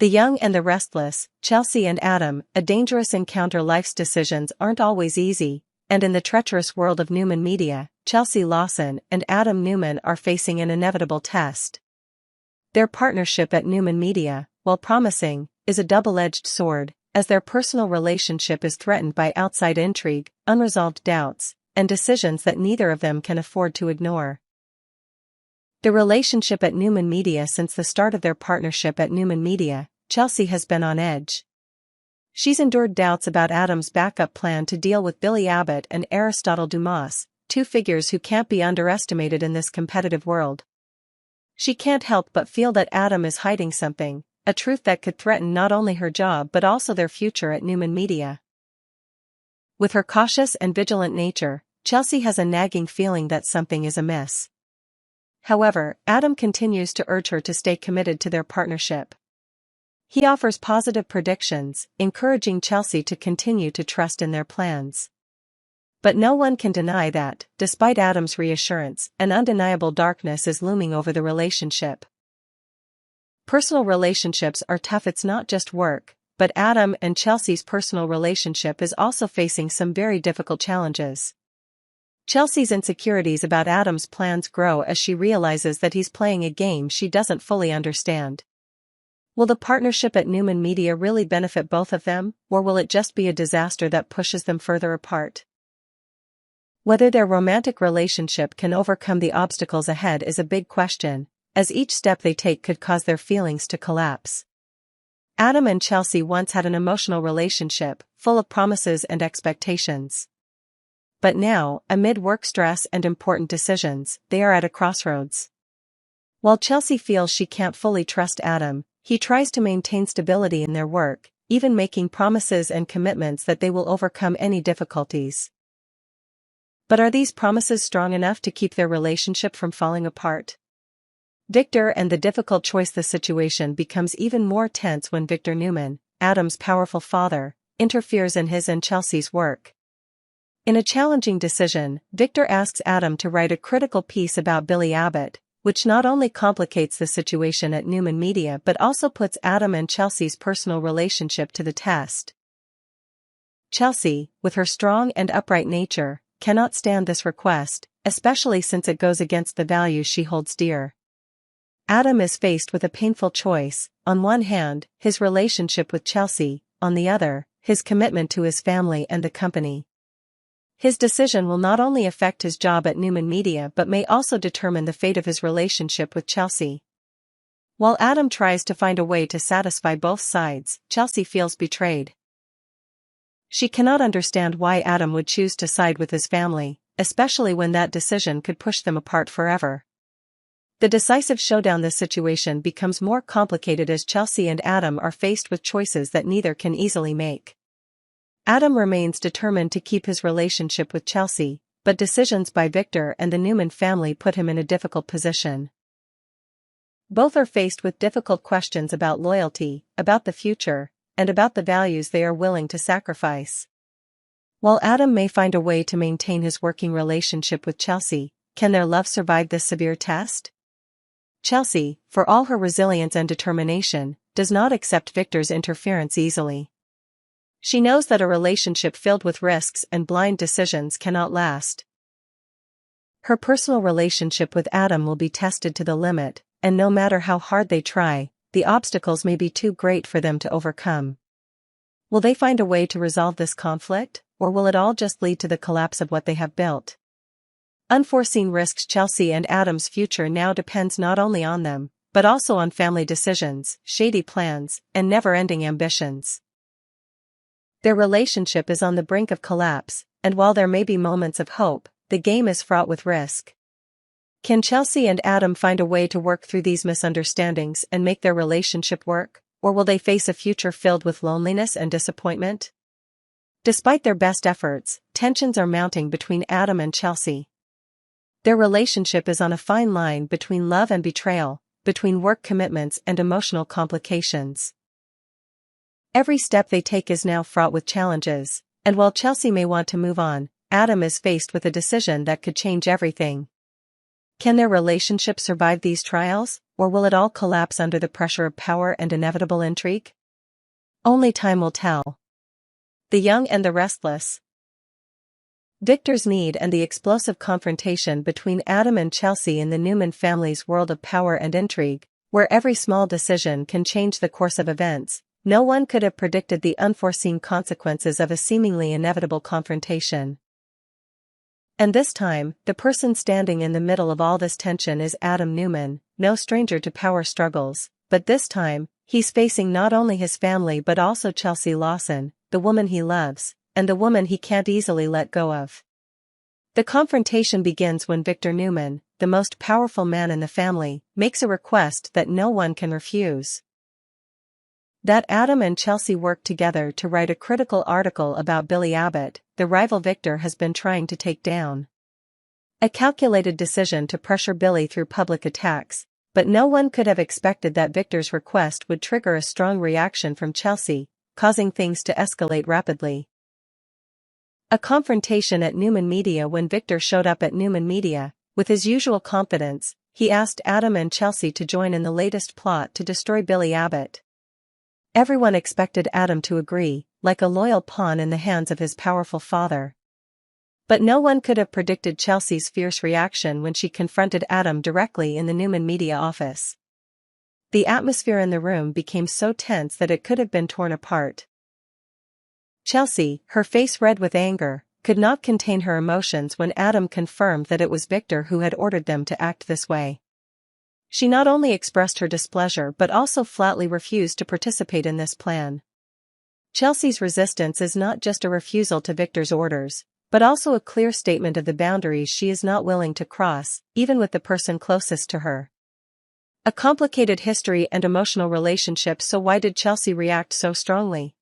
The young and the restless, Chelsea and Adam, a dangerous encounter. Life's decisions aren't always easy, and in the treacherous world of Newman Media, Chelsea Lawson and Adam Newman are facing an inevitable test. Their partnership at Newman Media, while promising, is a double-edged sword, as their personal relationship is threatened by outside intrigue, unresolved doubts, and decisions that neither of them can afford to ignore. The relationship at Newman Media. Since the start of their partnership at Newman Media, Chelsea has been on edge. She's endured doubts about Adam's backup plan to deal with Billy Abbott and Aristotle Dumas, two figures who can't be underestimated in this competitive world. She can't help but feel that Adam is hiding something, a truth that could threaten not only her job but also their future at Newman Media. With her cautious and vigilant nature, Chelsea has a nagging feeling that something is amiss. However, Adam continues to urge her to stay committed to their partnership. He offers positive predictions, encouraging Chelsea to continue to trust in their plans. But no one can deny that, despite Adam's reassurance, an undeniable darkness is looming over the relationship. Personal relationships are tough. It's not just work, but Adam and Chelsea's personal relationship is also facing some very difficult challenges. Chelsea's insecurities about Adam's plans grow as she realizes that he's playing a game she doesn't fully understand. Will the partnership at Newman Media really benefit both of them, or will it just be a disaster that pushes them further apart? Whether their romantic relationship can overcome the obstacles ahead is a big question, as each step they take could cause their feelings to collapse. Adam and Chelsea once had an emotional relationship, full of promises and expectations. But now, amid work stress and important decisions, they are at a crossroads. While Chelsea feels she can't fully trust Adam, he tries to maintain stability in their work, even making promises and commitments that they will overcome any difficulties. But are these promises strong enough to keep their relationship from falling apart? Victor and the difficult choice. The situation becomes even more tense when Victor Newman, Adam's powerful father, interferes in his and Chelsea's work. In a challenging decision, Victor asks Adam to write a critical piece about Billy Abbott, which not only complicates the situation at Newman Media but also puts Adam and Chelsea's personal relationship to the test. Chelsea, with her strong and upright nature, cannot stand this request, especially since it goes against the values she holds dear. Adam is faced with a painful choice: on one hand, his relationship with Chelsea, on the other, his commitment to his family and the company. His decision will not only affect his job at Newman Media but may also determine the fate of his relationship with Chelsea. While Adam tries to find a way to satisfy both sides, Chelsea feels betrayed. She cannot understand why Adam would choose to side with his family, especially when that decision could push them apart forever. The decisive showdown. This situation becomes more complicated as Chelsea and Adam are faced with choices that neither can easily make. Adam remains determined to keep his relationship with Chelsea, but decisions by Victor and the Newman family put him in a difficult position. Both are faced with difficult questions about loyalty, about the future, and about the values they are willing to sacrifice. While Adam may find a way to maintain his working relationship with Chelsea, can their love survive this severe test? Chelsea, for all her resilience and determination, does not accept Victor's interference easily. She knows that a relationship filled with risks and blind decisions cannot last. Her personal relationship with Adam will be tested to the limit, and no matter how hard they try, the obstacles may be too great for them to overcome. Will they find a way to resolve this conflict, or will it all just lead to the collapse of what they have built? Unforeseen risks. Chelsea and Adam's future now depends not only on them, but also on family decisions, shady plans, and never-ending ambitions. Their relationship is on the brink of collapse, and while there may be moments of hope, the game is fraught with risk. Can Chelsea and Adam find a way to work through these misunderstandings and make their relationship work, or will they face a future filled with loneliness and disappointment? Despite their best efforts, tensions are mounting between Adam and Chelsea. Their relationship is on a fine line between love and betrayal, between work commitments and emotional complications. Every step they take is now fraught with challenges, and while Chelsea may want to move on, Adam is faced with a decision that could change everything. Can their relationship survive these trials, or will it all collapse under the pressure of power and inevitable intrigue? Only time will tell. The Young and the Restless. Victor's need and the explosive confrontation between Adam and Chelsea in the Newman family's world of power and intrigue, where every small decision can change the course of events. No one could have predicted the unforeseen consequences of a seemingly inevitable confrontation. And this time, the person standing in the middle of all this tension is Adam Newman, no stranger to power struggles, but this time, he's facing not only his family but also Chelsea Lawson, the woman he loves, and the woman he can't easily let go of. The confrontation begins when Victor Newman, the most powerful man in the family, makes a request that no one can refuse. That Adam and Chelsea work together to write a critical article about Billy Abbott, the rival Victor has been trying to take down. A calculated decision to pressure Billy through public attacks, but no one could have expected that Victor's request would trigger a strong reaction from Chelsea, causing things to escalate rapidly. A confrontation at Newman Media. When Victor showed up at Newman Media, with his usual confidence, he asked Adam and Chelsea to join in the latest plot to destroy Billy Abbott. Everyone expected Adam to agree, like a loyal pawn in the hands of his powerful father. But no one could have predicted Chelsea's fierce reaction when she confronted Adam directly in the Newman Media office. The atmosphere in the room became so tense that it could have been torn apart. Chelsea, her face red with anger, could not contain her emotions when Adam confirmed that it was Victor who had ordered them to act this way. She not only expressed her displeasure but also flatly refused to participate in this plan. Chelsea's resistance is not just a refusal to Victor's orders, but also a clear statement of the boundaries she is not willing to cross, even with the person closest to her. A complicated history and emotional relationship. So why did Chelsea react so strongly?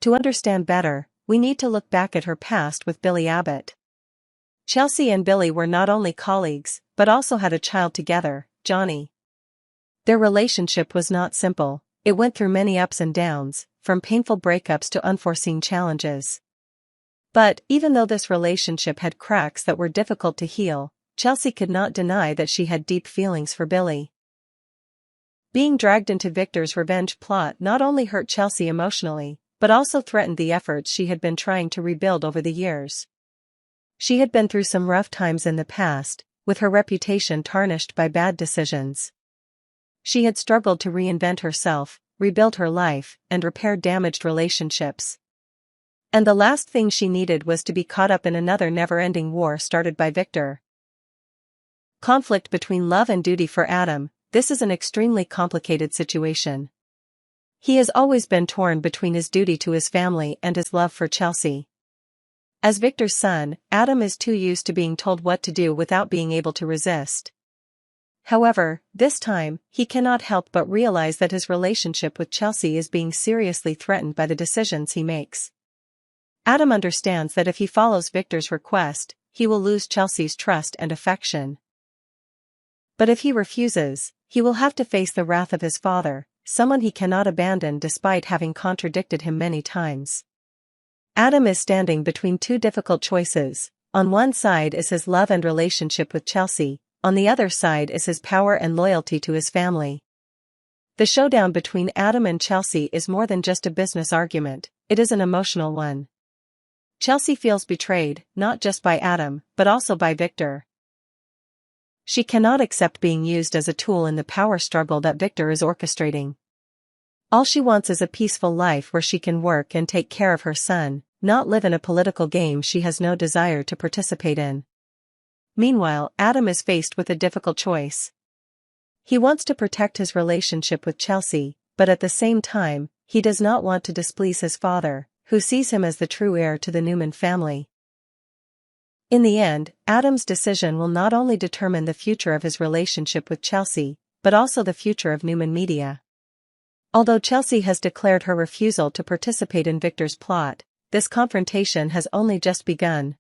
To understand better, we need to look back at her past with Billy Abbott. Chelsea and Billy were not only colleagues, but also had a child together, Johnny. Their relationship was not simple, it went through many ups and downs, from painful breakups to unforeseen challenges. But, even though this relationship had cracks that were difficult to heal, Chelsea could not deny that she had deep feelings for Billy. Being dragged into Victor's revenge plot not only hurt Chelsea emotionally, but also threatened the efforts she had been trying to rebuild over the years. She had been through some rough times in the past, with her reputation tarnished by bad decisions. She had struggled to reinvent herself, rebuild her life, and repair damaged relationships. And the last thing she needed was to be caught up in another never-ending war started by Victor. Conflict between love and duty. For Adam, this is an extremely complicated situation. He has always been torn between his duty to his family and his love for Chelsea. As Victor's son, Adam is too used to being told what to do without being able to resist. However, this time, he cannot help but realize that his relationship with Chelsea is being seriously threatened by the decisions he makes. Adam understands that if he follows Victor's request, he will lose Chelsea's trust and affection. But if he refuses, he will have to face the wrath of his father, someone he cannot abandon despite having contradicted him many times. Adam is standing between two difficult choices. On one side is his love and relationship with Chelsea, on the other side is his power and loyalty to his family. The showdown between Adam and Chelsea is more than just a business argument, it is an emotional one. Chelsea feels betrayed, not just by Adam, but also by Victor. She cannot accept being used as a tool in the power struggle that Victor is orchestrating. All she wants is a peaceful life where she can work and take care of her son, not live in a political game she has no desire to participate in. Meanwhile, Adam is faced with a difficult choice. He wants to protect his relationship with Chelsea, but at the same time, he does not want to displease his father, who sees him as the true heir to the Newman family. In the end, Adam's decision will not only determine the future of his relationship with Chelsea, but also the future of Newman Media. Although Chelsea has declared her refusal to participate in Victor's plot, this confrontation has only just begun.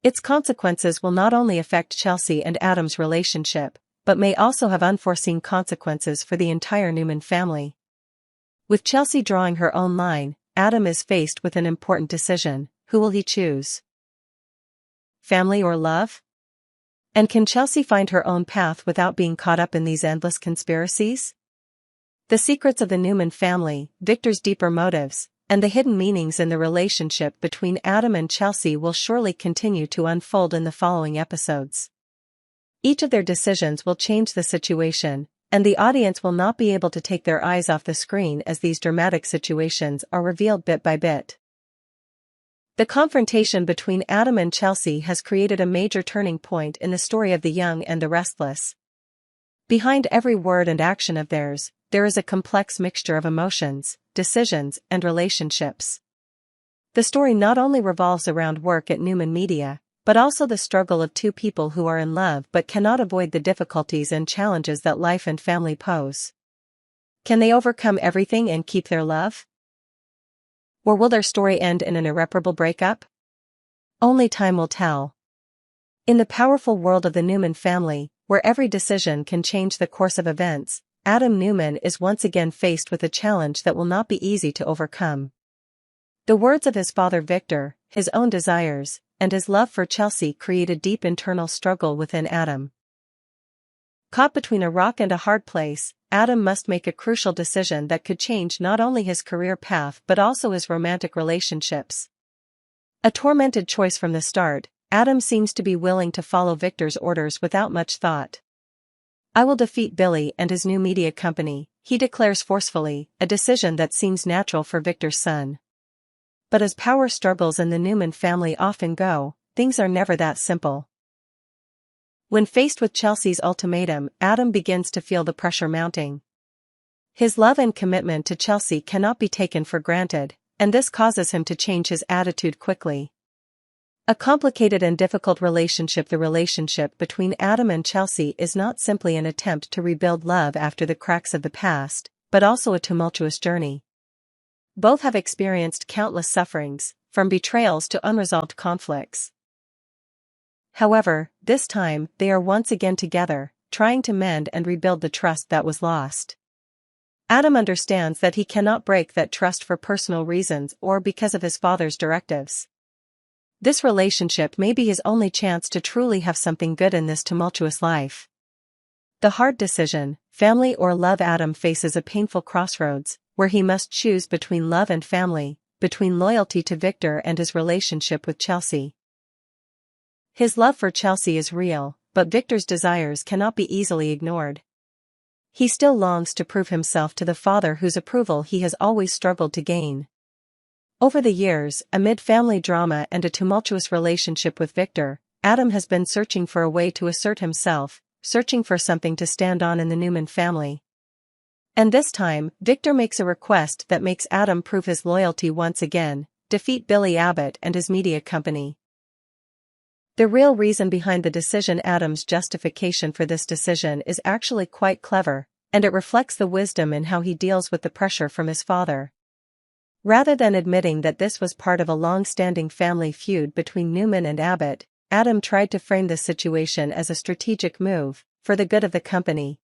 Its consequences will not only affect Chelsea and Adam's relationship, but may also have unforeseen consequences for the entire Newman family. With Chelsea drawing her own line, Adam is faced with an important decision: who will he choose? Family or love? And can Chelsea find her own path without being caught up in these endless conspiracies? The secrets of the Newman family, Victor's deeper motives, and the hidden meanings in the relationship between Adam and Chelsea will surely continue to unfold in the following episodes. Each of their decisions will change the situation, and the audience will not be able to take their eyes off the screen as these dramatic situations are revealed bit by bit. The confrontation between Adam and Chelsea has created a major turning point in the story of the young and the restless. Behind every word and action of theirs, there is a complex mixture of emotions, decisions, and relationships. The story not only revolves around work at Newman Media, but also the struggle of two people who are in love but cannot avoid the difficulties and challenges that life and family pose. Can they overcome everything and keep their love? Or will their story end in an irreparable breakup? Only time will tell. In the powerful world of the Newman family, where every decision can change the course of events, Adam Newman is once again faced with a challenge that will not be easy to overcome. The words of his father Victor, his own desires, and his love for Chelsea create a deep internal struggle within Adam. Caught between a rock and a hard place, Adam must make a crucial decision that could change not only his career path but also his romantic relationships. A tormented choice from the start, Adam seems to be willing to follow Victor's orders without much thought. "I will defeat Billy and his new media company," he declares forcefully, a decision that seems natural for Victor's son. But as power struggles in the Newman family often go, things are never that simple. When faced with Chelsea's ultimatum, Adam begins to feel the pressure mounting. His love and commitment to Chelsea cannot be taken for granted, and this causes him to change his attitude quickly. A complicated and difficult relationship. The relationship between Adam and Chelsea is not simply an attempt to rebuild love after the cracks of the past, but also a tumultuous journey. Both have experienced countless sufferings, from betrayals to unresolved conflicts. However, this time, they are once again together, trying to mend and rebuild the trust that was lost. Adam understands that he cannot break that trust for personal reasons or because of his father's directives. This relationship may be his only chance to truly have something good in this tumultuous life. The hard decision, family or love. Adam faces a painful crossroads, where he must choose between love and family, between loyalty to Victor and his relationship with Chelsea. His love for Chelsea is real, but Victor's desires cannot be easily ignored. He still longs to prove himself to the father whose approval he has always struggled to gain. Over the years, amid family drama and a tumultuous relationship with Victor, Adam has been searching for a way to assert himself, searching for something to stand on in the Newman family. And this time, Victor makes a request that makes Adam prove his loyalty once again: defeat Billy Abbott and his media company. The real reason behind the decision. Adam's justification for this decision is actually quite clever, and it reflects the wisdom in how he deals with the pressure from his father. Rather than admitting that this was part of a long-standing family feud between Newman and Abbott, Adam tried to frame this situation as a strategic move, for the good of the company.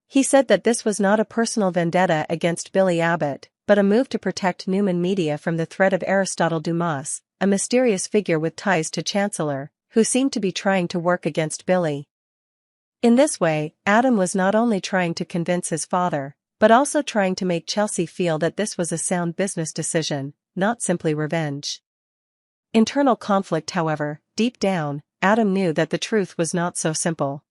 He said that this was not a personal vendetta against Billy Abbott, but a move to protect Newman Media from the threat of Aristotle Dumas, a mysterious figure with ties to Chancellor, who seemed to be trying to work against Billy. In this way, Adam was not only trying to convince his father, but also trying to make Chelsea feel that this was a sound business decision, not simply revenge. Internal conflict. However, deep down, Adam knew that the truth was not so simple.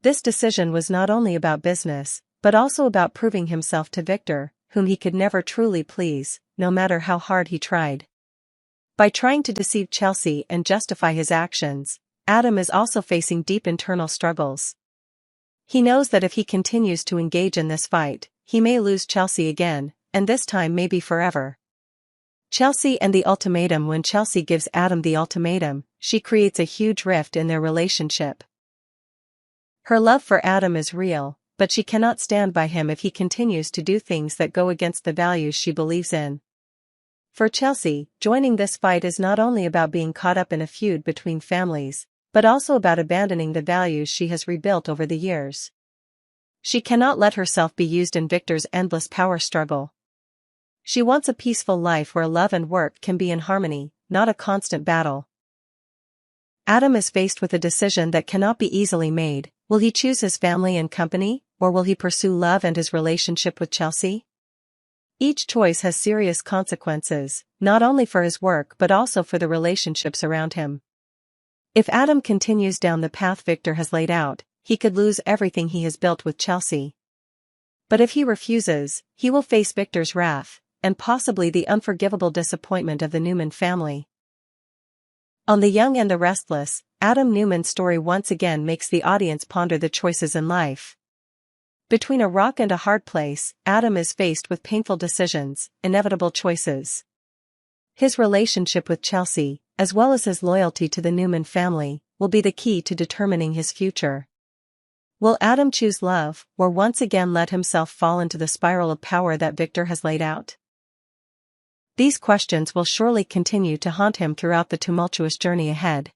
This decision was not only about business, but also about proving himself to Victor, whom he could never truly please, no matter how hard he tried. By trying to deceive Chelsea and justify his actions, Adam is also facing deep internal struggles. He knows that if he continues to engage in this fight, he may lose Chelsea again, and this time maybe forever. Chelsea and the ultimatum. When Chelsea gives Adam the ultimatum, she creates a huge rift in their relationship. Her love for Adam is real, but she cannot stand by him if he continues to do things that go against the values she believes in. For Chelsea, joining this fight is not only about being caught up in a feud between families, but also about abandoning the values she has rebuilt over the years. She cannot let herself be used in Victor's endless power struggle. She wants a peaceful life where love and work can be in harmony, not a constant battle. Adam is faced with a decision that cannot be easily made. Will he choose his family and company, or will he pursue love and his relationship with Chelsea? Each choice has serious consequences, not only for his work but also for the relationships around him. If Adam continues down the path Victor has laid out, he could lose everything he has built with Chelsea. But if he refuses, he will face Victor's wrath, and possibly the unforgivable disappointment of the Newman family. On The Young and the Restless, Adam Newman's story once again makes the audience ponder the choices in life. Between a rock and a hard place, Adam is faced with painful decisions, inevitable choices. His relationship with Chelsea, as well as his loyalty to the Newman family, will be the key to determining his future. Will Adam choose love, or once again let himself fall into the spiral of power that Victor has laid out? These questions will surely continue to haunt him throughout the tumultuous journey ahead.